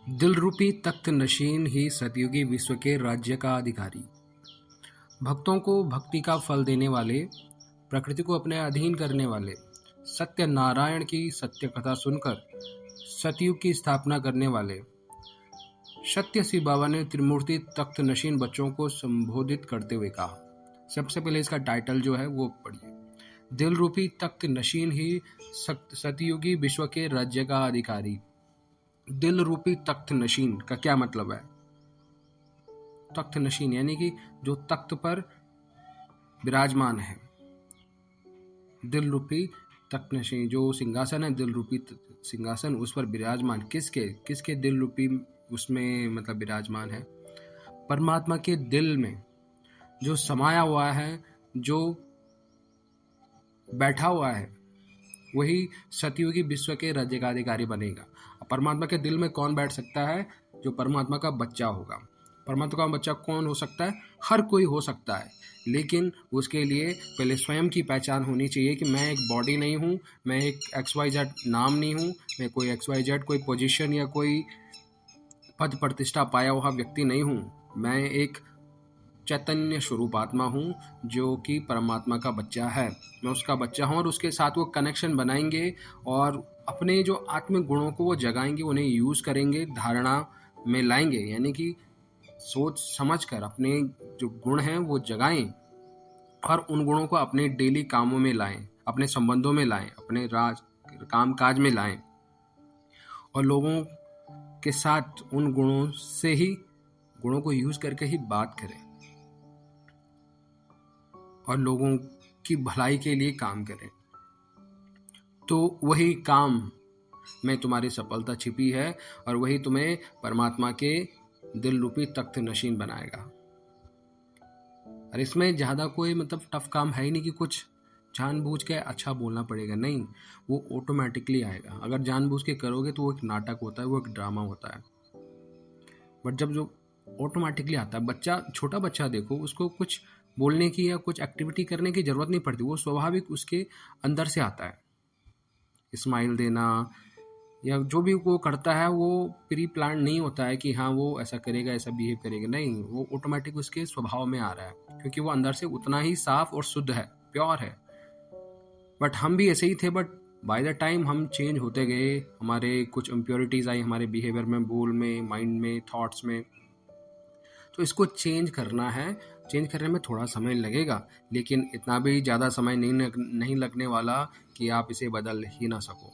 दिल रूपी तख्त नशीन ही सतयुगी विश्व के राज्य का अधिकारी, भक्तों को भक्ति का फल देने वाले, प्रकृति को अपने अधीन करने वाले, सत्य नारायण की सत्य कथा सुनकर सतयुग की स्थापना करने वाले सत्य शिव बाबा ने त्रिमूर्ति तख्त नशीन बच्चों को संबोधित करते हुए कहा। सबसे पहले इसका टाइटल जो है वो पढ़िए। दिल रूपी तख्त नशीन ही सतयुगी विश्व के राज्य का अधिकारी। दिल रूपी तख्त नशीन का क्या मतलब है? तख्त नशीन यानी कि जो तख्त पर विराजमान है। दिल रूपी तख्त नशीन जो सिंहासन है, दिल रूपी सिंहासन, उस पर विराजमान किसके दिल रूपी उसमें मतलब विराजमान है? परमात्मा के दिल में जो समाया हुआ है, जो बैठा हुआ है, वही सतयुगी विश्व के राज्य का अधिकारी बनेगा। परमात्मा के दिल में कौन बैठ सकता है? जो परमात्मा का बच्चा होगा। परमात्मा का बच्चा कौन हो सकता है? हर कोई हो सकता है, लेकिन उसके लिए पहले स्वयं की पहचान होनी चाहिए कि मैं एक बॉडी नहीं हूँ, मैं एक XYZ नाम नहीं हूँ, मैं कोई XYZ कोई पोजीशन या कोई पद प्रतिष्ठा पाया हुआ व्यक्ति नहीं हूँ। मैं एक चैतन्य स्वरूप आत्मा हूँ जो कि परमात्मा का बच्चा है। मैं उसका बच्चा हूँ और उसके साथ वो कनेक्शन बनाएंगे और अपने जो आत्मिक गुणों को वो जगाएंगे, उन्हें यूज़ करेंगे, धारणा में लाएंगे, यानी कि सोच समझ कर अपने जो गुण हैं वो जगाएं और उन गुणों को अपने डेली कामों में लाएं, अपने संबंधों में लाएं, अपने काम काज में लाएं और लोगों के साथ उन गुणों को यूज़ करके ही बात करें और लोगों की भलाई के लिए काम करें। तो वही काम में तुम्हारी सफलता छिपी है और वही तुम्हें परमात्मा के दिल रूपी तख्त नशीन बनाएगा। और इसमें ज़्यादा कोई मतलब टफ काम है ही नहीं कि कुछ जानबूझ के अच्छा बोलना पड़ेगा, नहीं, वो ऑटोमेटिकली आएगा। अगर जानबूझ के करोगे तो वो एक नाटक होता है, वो एक ड्रामा होता है। बट जब जो ऑटोमेटिकली आता है, छोटा बच्चा देखो, उसको कुछ बोलने की या कुछ एक्टिविटी करने की ज़रूरत नहीं पड़ती, वो स्वाभाविक उसके अंदर से आता है। स्माइल देना या जो भी वो करता है वो प्री प्लान नहीं होता है कि हाँ वो ऐसा करेगा, ऐसा बिहेव करेगा, नहीं, वो ऑटोमेटिक उसके स्वभाव में आ रहा है क्योंकि वो अंदर से उतना ही साफ और शुद्ध है, प्योर है। बट हम भी ऐसे ही थे, बट बाय द टाइम हम चेंज होते गए, हमारे कुछ इम्प्योरिटीज़ आई हमारे बिहेवियर में, बोल में, माइंड में, थॉट्स में। तो इसको चेंज करना है, चेंज करने में थोड़ा समय लगेगा, लेकिन इतना भी ज़्यादा समय नहीं लगने वाला कि आप इसे बदल ही ना सको।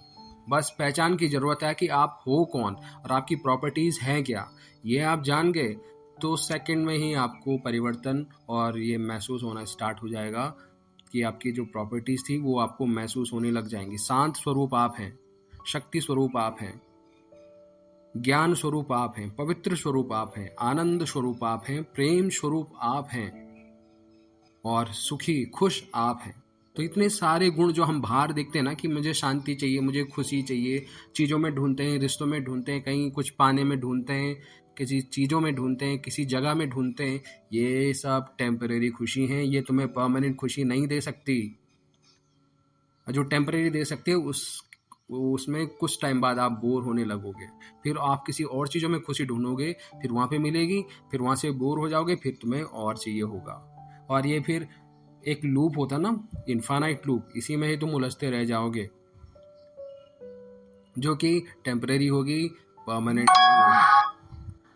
बस पहचान की ज़रूरत है कि आप हो कौन और आपकी प्रॉपर्टीज़ हैं क्या। ये आप जान गए तो सेकंड में ही आपको परिवर्तन और ये महसूस होना स्टार्ट हो जाएगा कि आपकी जो प्रॉपर्टीज़ थी वो आपको महसूस होने लग जाएंगी। शांत स्वरूप आप हैं, शक्ति स्वरूप आप हैं, ज्ञान स्वरूप आप हैं, पवित्र स्वरूप आप हैं, आनंद स्वरूप आप हैं, प्रेम स्वरूप आप हैं और सुखी खुश आप हैं। तो इतने सारे गुण जो हम बाहर देखते हैं ना कि मुझे शांति चाहिए, मुझे खुशी चाहिए, चीज़ों में ढूंढते हैं, रिश्तों में ढूंढते हैं, कहीं कुछ पाने में ढूंढते हैं, किसी चीज़ों में ढूंढते हैं, किसी जगह में ढूंढते हैं, ये सब टेम्परेरी खुशी हैं। ये तुम्हें परमानेंट खुशी नहीं दे सकती। जो टेम्परेरी दे सकती है उसमें कुछ टाइम बाद आप बोर होने लगोगे, फिर आप किसी और चीज़ों में खुशी ढूंढोगे, फिर वहाँ पे मिलेगी, फिर वहाँ से बोर हो जाओगे, फिर तुम्हें और चाहिए होगा और ये फिर एक लूप होता ना, इनफाइनाइट लूप, इसी में ही तुम उलझते रह जाओगे जो कि टेम्परेरी होगी, परमानेंट नहीं होगी।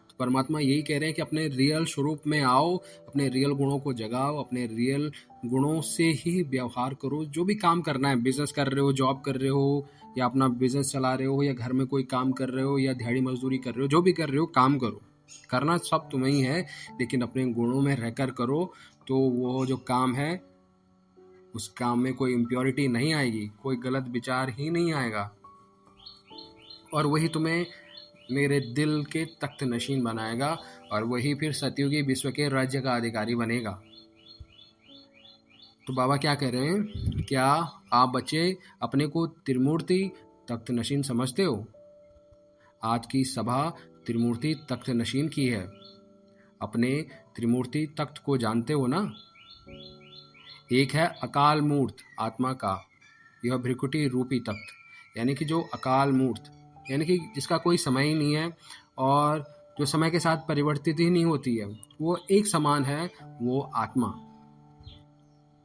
तो परमात्मा यही कह रहे हैं कि अपने रियल स्वरूप में आओ, अपने रियल गुणों को जगाओ, अपने रियल गुणों से ही व्यवहार करो। जो भी काम करना है, बिजनेस कर रहे हो, जॉब कर रहे हो या अपना बिजनेस चला रहे हो या घर में कोई काम कर रहे हो या दिहाड़ी मजदूरी कर रहे हो, जो भी कर रहे हो काम करो, करना सब तुम्हें ही है, लेकिन अपने गुणों में रहकर करो तो वो जो काम है उस काम में कोई इम्प्योरिटी नहीं आएगी, कोई गलत विचार ही नहीं आएगा और वही तुम्हें मेरे दिल के तख्त नशीन बनाएगा और वही फिर सतयुगी विश्व के राज्य का अधिकारी बनेगा। तो बाबा क्या कह रहे हैं? क्या आप बच्चे अपने को त्रिमूर्ति तख्त नशीन समझते हो? आज की सभा त्रिमूर्ति तख्त नशीन की है। अपने त्रिमूर्ति तख्त को जानते हो ना? एक है अकाल मूर्त आत्मा का, यह भ्रिकुटी रूपी तख्त, यानी कि जो अकाल मूर्त यानी कि जिसका कोई समय ही नहीं है और जो समय के साथ परिवर्तित ही नहीं होती है, वो एक समान है, वो आत्मा,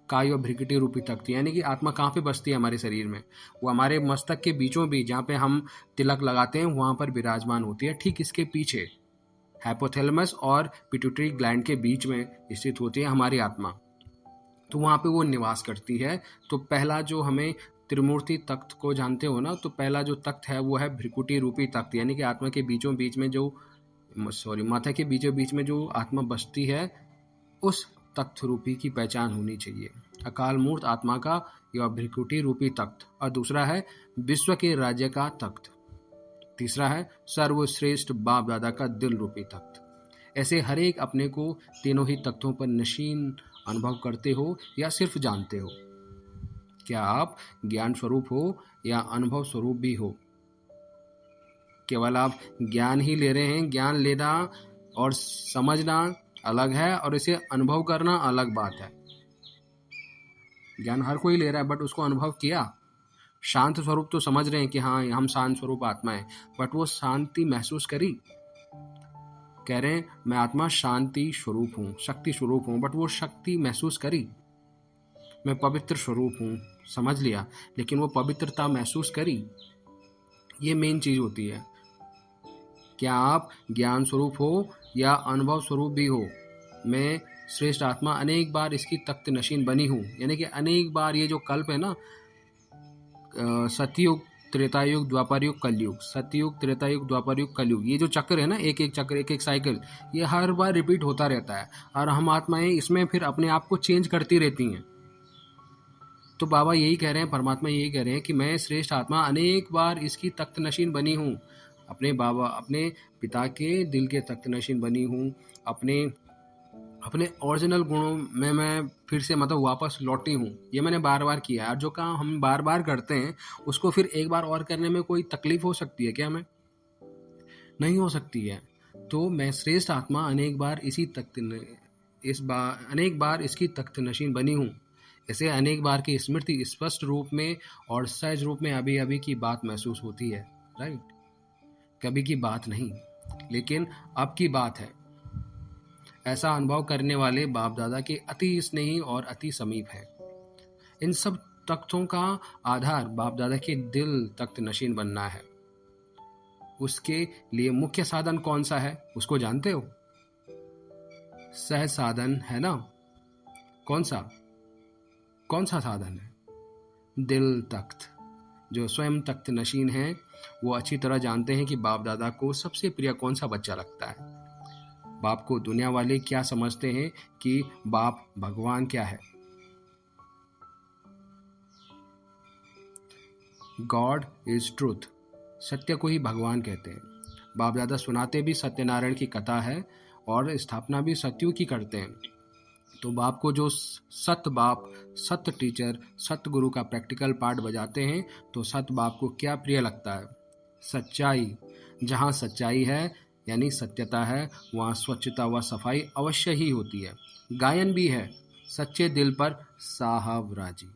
काय और भृकुटी रूपी तख्त। यानी कि आत्मा कहाँ पे बसती है हमारे शरीर में? वो हमारे मस्तक के बीचों बीच, जहाँ पे हम तिलक लगाते हैं, वहाँ पर विराजमान होती है। ठीक इसके पीछे हाइपोथैलेमस और पिट्यूटरी ग्लैंड के बीच में स्थित होती है हमारी आत्मा। तो वहाँ पे वो निवास करती है। तो पहला जो हमें त्रिमूर्ति तख्त को जानते हो ना, तो पहला जो तख्त है वो है भृकुटी रूपी तख्त। यानी कि आत्मा के बीचों बीच में जो माथा के बीचों बीच में जो आत्मा बसती है, उस तख्त रूपी की पहचान होनी चाहिए। अकाल मूर्त आत्मा का यह भृकुटी रूपी तख्त। और दूसरा है विश्व के राज्य का तख्त। तीसरा है सर्वश्रेष्ठ बाप दादा का दिल रूपी तख्त। ऐसे हर एक अपने को तीनों ही तख्तों पर नशीन अनुभव करते हो या सिर्फ जानते हो? क्या आप ज्ञान स्वरूप हो या अनुभव स्वरूप भी हो? केवल आप ज्ञान ही ले रहे हैं? ज्ञान लेना और समझना अलग है और इसे अनुभव करना अलग बात है। ज्ञान हर कोई ले रहा है, बट उसको अनुभव किया? शांत स्वरूप तो समझ रहे हैं कि हाँ हम शांत स्वरूप आत्मा है, बट वो शांति महसूस करी? कह रहे हैं मैं आत्मा शांति स्वरूप हूँ, शक्ति स्वरूप हूँ, बट वो शक्ति महसूस करी? मैं पवित्र स्वरूप हूँ, समझ लिया, लेकिन वो पवित्रता महसूस करी? ये मेन चीज होती है। क्या आप ज्ञान स्वरूप हो या अनुभव स्वरूप भी हो? मैं श्रेष्ठ आत्मा अनेक बार इसकी तख्त नशीन बनी हूँ। यानी कि अनेक बार ये जो कल्प है ना, सतयुग, त्रेतायुग, द्वापर युग, कलयुग, सतयुग, त्रेतायुग, द्वापर युग, कलयुग, ये जो चक्र है ना, एक एक चक्र, एक एक साइकिल, ये हर बार रिपीट होता रहता है और हम आत्माएं इसमें फिर अपने आप को चेंज करती रहती हैं। तो बाबा यही कह रहे हैं, परमात्मा यही कह रहे हैं कि मैं श्रेष्ठ आत्मा अनेक बार इसकी तख्त नशीन बनी हूँ। अपने पिता के दिल के तख्त नशीन बनी हूँ। अपने ओरिजिनल गुणों में मैं फिर से वापस लौटी हूँ। ये मैंने बार बार किया है। और जो काम हम बार बार करते हैं उसको फिर एक बार और करने में कोई तकलीफ हो सकती है क्या? हमें नहीं हो सकती है। तो मैं श्रेष्ठ आत्मा अनेक बार इसकी तख्त नशीन बनी हूँ। ऐसे अनेक बार की स्मृति स्पष्ट रूप में और सहज रूप में अभी अभी की बात महसूस होती है। राइट, कभी की बात नहीं, लेकिन अब की बात है। ऐसा अनुभव करने वाले बाप दादा के अति स्नेही और अति समीप है। इन सब तख्तों का आधार बाप दादा के दिल तख्त नशीन बनना है। उसके लिए मुख्य साधन कौन सा है उसको जानते हो? सहज साधन है ना? कौन सा साधन है? दिल तख्त। जो स्वयं तख्त नशीन है वो अच्छी तरह जानते हैं कि बाप दादा को सबसे प्रिय कौन सा बच्चा लगता है। बाप को दुनिया वाले क्या समझते हैं कि बाप भगवान क्या है? God is truth. सत्य को ही भगवान कहते हैं। बाप दादा सुनाते भी सत्यनारायण की कथा है और स्थापना भी सत्यु की करते हैं। तो बाप को जो सत बाप, सत टीचर, सत गुरु का प्रैक्टिकल पार्ट बजाते हैं, तो सत बाप को क्या प्रिय लगता है? सच्चाई। जहाँ सच्चाई है यानी सत्यता है, वहाँ स्वच्छता व सफाई अवश्य ही होती है। गायन भी है, सच्चे दिल पर साहब राजी।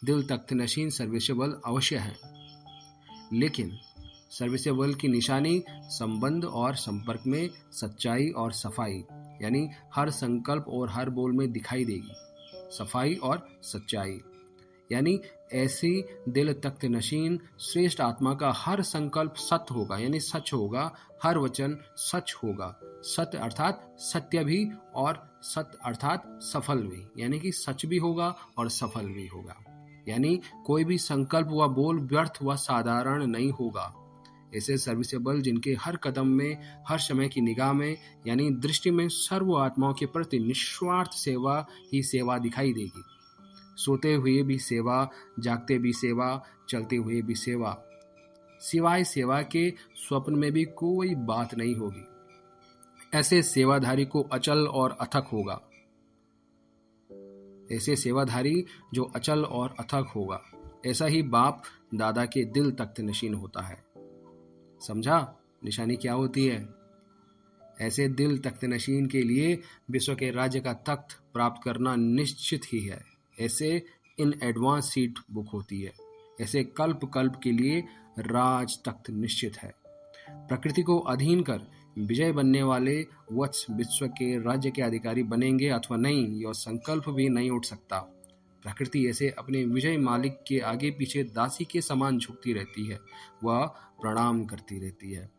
दिल तख्त नशीन सर्विसेबल अवश्य है, लेकिन सर्विसेबल की निशानी संबंध और संपर्क में सच्चाई और सफाई, यानी हर संकल्प और हर बोल में दिखाई देगी सफाई और सच्चाई। यानी ऐसी दिल तख्त नशीन श्रेष्ठ आत्मा का हर संकल्प सत्य होगा, यानी सच होगा। हर वचन सच होगा। सत्य अर्थात सत्य भी और सत्य अर्थात सफल भी, यानी कि सच भी होगा और सफल भी होगा। यानी कोई भी संकल्प व बोल व्यर्थ व साधारण नहीं होगा। ऐसे सर्विसेबल जिनके हर कदम में, हर समय की निगाह में, यानी दृष्टि में सर्व आत्माओं के प्रति निस्वार्थ सेवा ही सेवा दिखाई देगी। सोते हुए भी सेवा, जागते भी सेवा, चलते हुए भी सेवा। सिवाय सेवा के स्वप्न में भी कोई बात नहीं होगी। ऐसे सेवाधारी को अचल और अथक होगा। ऐसे सेवाधारी जो अचल और अथक होगा, ऐसा ही बाप दादा के दिल तख्त नशीन होता है। समझा निशानी क्या होती है? ऐसे दिल तख्त नशीन के लिए विश्व के राज्य का तख्त प्राप्त करना निश्चित ही है। ऐसे इन एडवांस सीट बुक होती है। ऐसे कल्प कल्प के लिए राज तख्त निश्चित है। प्रकृति को अधीन कर विजय बनने वाले वत्स विश्व के राज्य के अधिकारी बनेंगे अथवा नहीं, यह संकल्प भी नहीं उठ सकता। प्रकृति ऐसे अपने विजय मालिक के आगे पीछे दासी के समान झुकती रहती है, वह प्रणाम करती रहती है।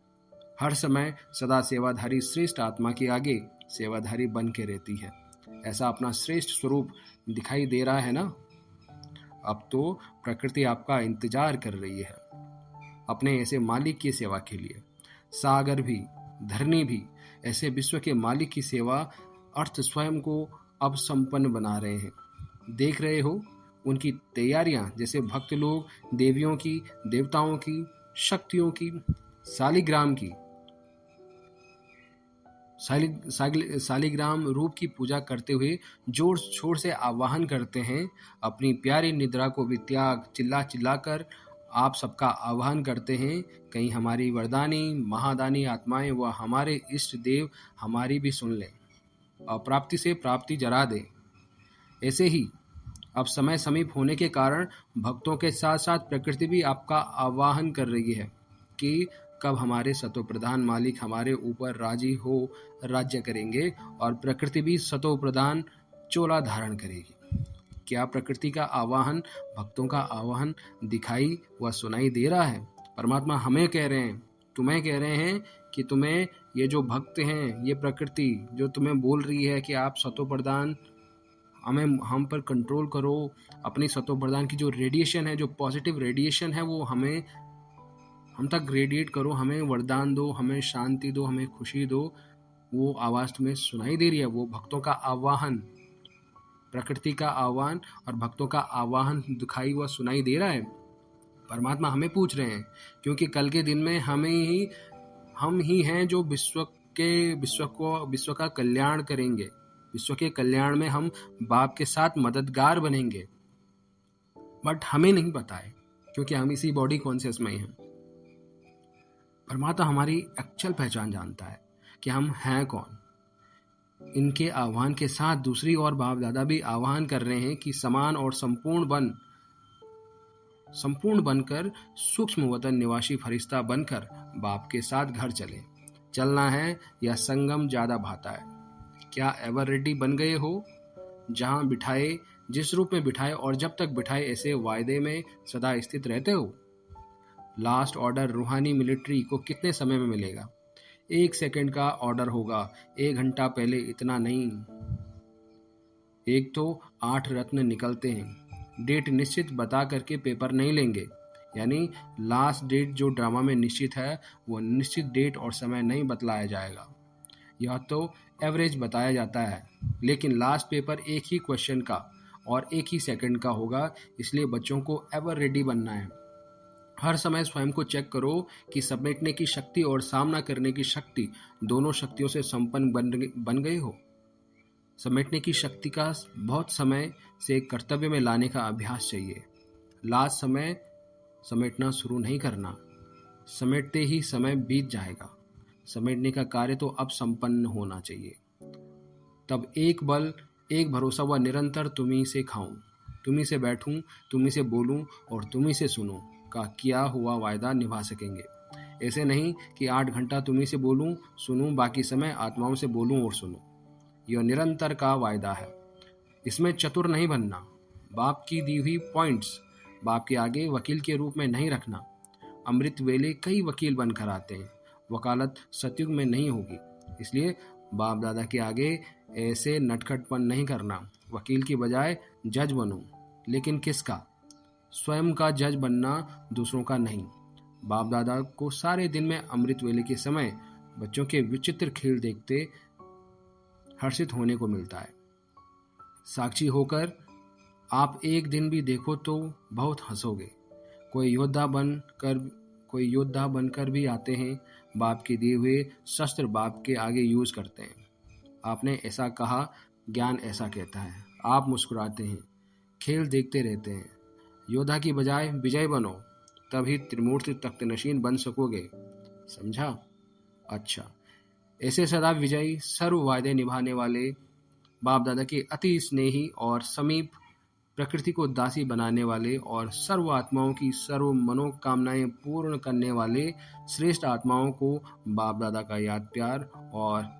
हर समय सदा सेवाधारी श्रेष्ठ आत्मा के आगे सेवाधारी बन के रहती है। ऐसा अपना श्रेष्ठ स्वरूप दिखाई दे रहा है ना? अब तो प्रकृति आपका इंतजार कर रही है अपने ऐसे मालिक की सेवा के लिए। सागर भी, धरनी भी ऐसे विश्व के मालिक की सेवा अर्थ स्वयं को अब संपन्न बना रहे हैं। देख रहे हो उनकी तैयारियां, जैसे भक्त लोग देवियों की, देवताओं की, शक्तियों की, शालिग्राम रूप की पूजा करते हुए जोर शोर से आवाहन करते हैं। अपनी प्यारी निद्रा को भी त्याग चिल्ला चिल्ला कर आप सबका आह्वान करते हैं। कहीं हमारी वरदानी महादानी आत्माएं व हमारे इष्ट देव हमारी भी सुन लें, अप्राप्ति से प्राप्ति जरा दे। ऐसे ही अब समय समीप होने के कारण भक्तों के साथ साथ प्रकृति भी आपका आह्वान कर रही है कि कब हमारे सतो प्रधान मालिक हमारे ऊपर राजी हो राज्य करेंगे और प्रकृति भी सतो प्रधान चोला धारण करेगी। क्या प्रकृति का आवाहन, भक्तों का आवाहन दिखाई व सुनाई दे रहा है? परमात्मा हमें कह रहे हैं, तुम्हें कह रहे हैं कि तुम्हें ये जो भक्त हैं, ये प्रकृति जो तुम्हें बोल रही है कि आप सतो प्रधान हम पर कंट्रोल करो, अपनी सतो प्रधान की जो रेडिएशन है, जो पॉजिटिव रेडिएशन है, वो हम तक रेडिएट करो, हमें वरदान दो, हमें शांति दो, हमें खुशी दो। वो आवाज़ तुम्हें सुनाई दे रही है। वो भक्तों का आह्वान, प्रकृति का आह्वान और भक्तों का आह्वान दिखाई व सुनाई दे रहा है। परमात्मा हमें पूछ रहे हैं, क्योंकि कल के दिन में हम ही हैं जो विश्व का कल्याण करेंगे। विश्व के कल्याण में हम बाप के साथ मददगार बनेंगे, बट हमें नहीं पता है, क्योंकि हम इसी बॉडी कॉन्शियस में ही हैं। परमात्मा हमारी एक्चुअल पहचान जानता है कि हम हैं कौन। इनके आह्वान के साथ दूसरी ओर बाप दादा भी आह्वान कर रहे हैं कि समान और संपूर्ण बनकर सूक्ष्म वतन निवासी फरिश्ता बनकर बाप के साथ घर चले। चलना है या संगम ज्यादा भाता है। क्या एवर रेडी बन गए हो? जहां बिठाए, जिस रूप में बिठाए और जब तक बिठाए, ऐसे वायदे में सदा स्थित रहते हो। लास्ट ऑर्डर रूहानी मिलिट्री को कितने समय में मिलेगा? 1 सेकंड का ऑर्डर होगा, 1 घंटा पहले इतना नहीं। एक तो 8 रत्न निकलते हैं। डेट निश्चित बता करके पेपर नहीं लेंगे, यानी लास्ट डेट जो ड्रामा में निश्चित है वो निश्चित डेट और समय नहीं बतलाया जाएगा। यह तो एवरेज बताया जाता है, लेकिन लास्ट पेपर एक ही क्वेश्चन का और 1 ही सेकंड का होगा। इसलिए बच्चों को एवर रेडी बनना है। हर समय स्वयं को चेक करो कि समेटने की शक्ति और सामना करने की शक्ति, दोनों शक्तियों से संपन्न बन गए हो। समेटने की शक्ति का बहुत समय से कर्तव्य में लाने का अभ्यास चाहिए। लास्ट समय समेटना शुरू नहीं करना, समेटते ही समय बीत जाएगा। समेटने का कार्य तो अब संपन्न होना चाहिए। तब एक बल, एक भरोसा व निरंतर तुम्ही से खाऊं, तुम्ही से बैठूं, तुम्ही से बोलूं और तुम्ही से सुनूं का किया हुआ वायदा निभा सकेंगे। ऐसे नहीं कि 8 घंटा तुम्ही से बोलूं सुनूं, बाकी समय आत्माओं से बोलूं और सुनूं। यह निरंतर का वायदा है। इसमें चतुर नहीं बनना। बाप की दी हुई पॉइंट्स बाप के आगे वकील के रूप में नहीं रखना। अमृत वेले कई वकील बनकर आते हैं, वकालत सतयुग में नहीं होगी। इसलिए बाप दादा के आगे ऐसे नटखटपन नहीं करना। वकील की बजाय जज बनो, लेकिन किसका? स्वयं का जज बनना, दूसरों का नहीं। बाप दादा को सारे दिन में अमृत वेले के समय बच्चों के विचित्र खेल देखते हर्षित होने को मिलता है। साक्षी होकर आप एक दिन भी देखो तो बहुत हंसोगे। कोई योद्धा बनकर भी आते हैं, बाप के दिए हुए शस्त्र बाप के आगे यूज करते हैं। आपने ऐसा कहा, ज्ञान ऐसा कहता है। आप मुस्कुराते हैं, खेल देखते रहते हैं। योद्धा की बजाय विजय बनो, तभी त्रिमूर्ति तख्तनशीन बन सकोगे। समझा? अच्छा, ऐसे सदा विजयी, सर्व वायदे निभाने वाले बाप दादा के अति स्नेही और समीप प्रकृति को दासी बनाने वाले और सर्व आत्माओं की सर्व मनोकामनाएं पूर्ण करने वाले श्रेष्ठ आत्माओं को बाप दादा का याद प्यार और